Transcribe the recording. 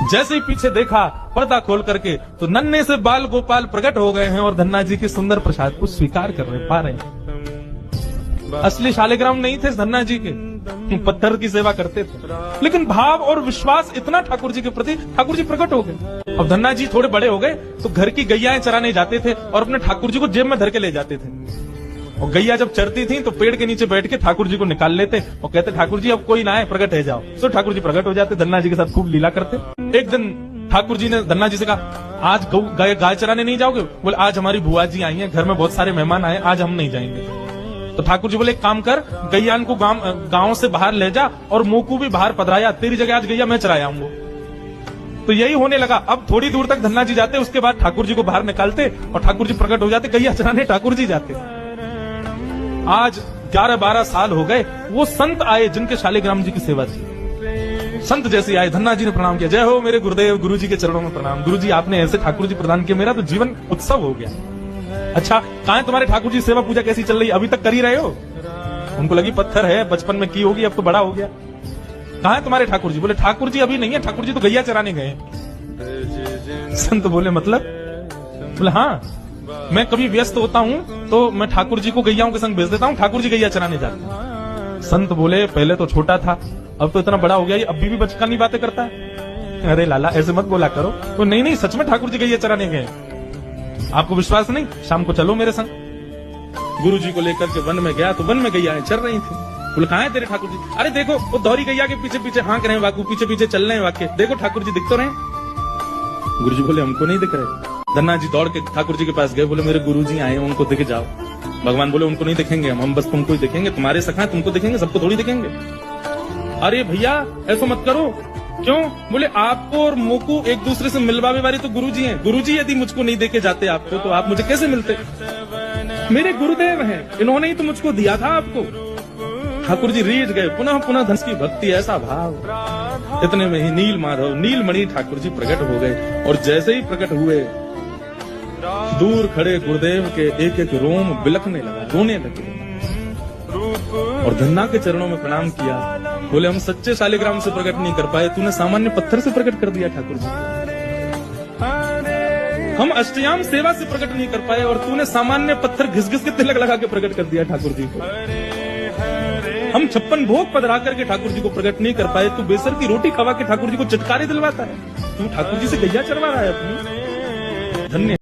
जैसे ही पीछे देखा पर्दा खोल करके तो नन्हे से बाल गोपाल प्रकट हो गए हैं और धन्ना जी के सुंदर प्रसाद को स्वीकार कर पा रहे हैं। असली शालिग्राम नहीं थे धन्ना जी के, पत्थर की सेवा करते थे, लेकिन भाव और विश्वास इतना ठाकुर जी के प्रति, ठाकुर जी प्रकट हो गए। अब धन्ना जी थोड़े बड़े हो गए तो घर की गैयाएं चराने जाते थे और अपने ठाकुर जी को जेब में धर के ले जाते थे। और गैया जब चरती थी तो पेड़ के नीचे बैठ के ठाकुर जी को निकाल लेते और कहते ठाकुर जी अब कोई ना आए, प्रकट है जाओ। तो ठाकुर जी प्रकट हो जाते, धन्ना जी के साथ खूब लीला करते। एक दिन ठाकुर जी ने धन्ना जी से कहा, आज गाय चराने नहीं जाओगे? बोले आज हमारी बुआ जी आई हैं, घर में बहुत सारे मेहमान आए, आज हम नहीं जाएंगे। तो ठाकुर जी बोले एक काम कर, गैया को गांव से बाहर ले जा और मोकू भी बाहर पधराया, तेरी जगह आज गैया मैं चराया आऊंगा। तो यही होने लगा। अब थोड़ी दूर तक धन्ना जी जाते, उसके बाद ठाकुर जी को बाहर निकालते और ठाकुर जी प्रकट हो जाते, गैया चराने ठाकुर जी जाते। आज 11-12 साल हो गए, वो संत आए जिनके शालिग्राम जी की सेवा थी। संत जैसे आए, धन्ना जी ने प्रणाम किया, जय हो मेरे गुरुदेव, गुरु जी के चरणों में प्रणाम। गुरु जी आपने ऐसे ठाकुर जी प्रदान किया, मेरा तो जीवन उत्सव हो गया। अच्छा कहाँ है तुम्हारे ठाकुर जी, सेवा पूजा कैसी चल रही, अभी तक कर ही रहे हो? उनको लगी पत्थर है, बचपन में की होगी, अब तो बड़ा हो गया। कहाँ है तुम्हारे ठाकुर जी? बोले ठाकुर जी अभी नहीं है, ठाकुर जी तो गैया चराने गए। संत बोले मतलब? बोले हाँ, मैं कभी व्यस्त होता हूँ तो मैं ठाकुर जी को गैयाओं के संग भेज देता हूँ, ठाकुर जी गैया चराने जाते हैं। संत बोले पहले तो छोटा था, अब तो इतना बड़ा हो गया, अभी भी बचकानी बातें करता है। अरे लाला ऐसे मत बोला करो। तो नहीं सच में ठाकुर जी गैया चराने गए। आपको विश्वास नहीं? शाम को चलो मेरे संग। गुरु जी को लेकर के वन में गया तो वन में गैया चल रही थी। बोले कहाँ है तेरे ठाकुर जी? अरे देखो वो दोहरी गैया के पीछे पीछे हाँक रहे हैं वाकू, पीछे पीछे चल रहे हैं वाक्य, देखो ठाकुर जी दिख तो रहे। गुरु जी बोले हमको नहीं दिख रहे। धन्ना जी दौड़ के ठाकुर जी के पास गए, बोले मेरे गुरु जी आए, उनको दिख जाओ। भगवान बोले उनको नहीं दिखेंगे, हम बस तुमको ही दिखेंगे, तुम्हारे सखा है, तुमको दिखेंगे, सबको थोड़ी दिखेंगे। अरे भैया ऐसा मत करो। क्यों? बोले आपको और मोकू एक दूसरे से मिलवावे वाले तो गुरु जी हैं। गुरु जी यदि मुझको नहीं देके जाते आपको तो आप मुझे कैसे मिलते? मेरे गुरुदेव हैं, इन्होंने ही तो मुझको दिया था आपको। ठाकुर जी रीझ गए, पुनः पुनः धन की भक्ति, ऐसा भाव। इतने में ही नील माधव नीलमणि ठाकुर जी प्रकट हो गए और जैसे ही प्रकट हुए दूर खड़े गुरुदेव के एक एक रोम बिलखने लगा, रोने लगे और धन्ना के चरणों में प्रणाम किया। बोले हम सच्चे शालिग्राम से प्रकट नहीं कर पाए, तूने सामान्य पत्थर से प्रकट कर दिया ठाकुर जी। हम अष्टयाम सेवा से प्रकट नहीं कर पाए और तूने सामान्य पत्थर घिस घिस के तिलक लगा के प्रकट कर दिया ठाकुर जी को। हम 56 भोग पधरा करके ठाकुर जी को प्रकट नहीं कर पाए, तू बेसर की रोटी खवा के ठाकुर जी को चटकारे दिलवाता है। तू ठाकुर जी से गैया चरवा रहा है अपनी। धन्य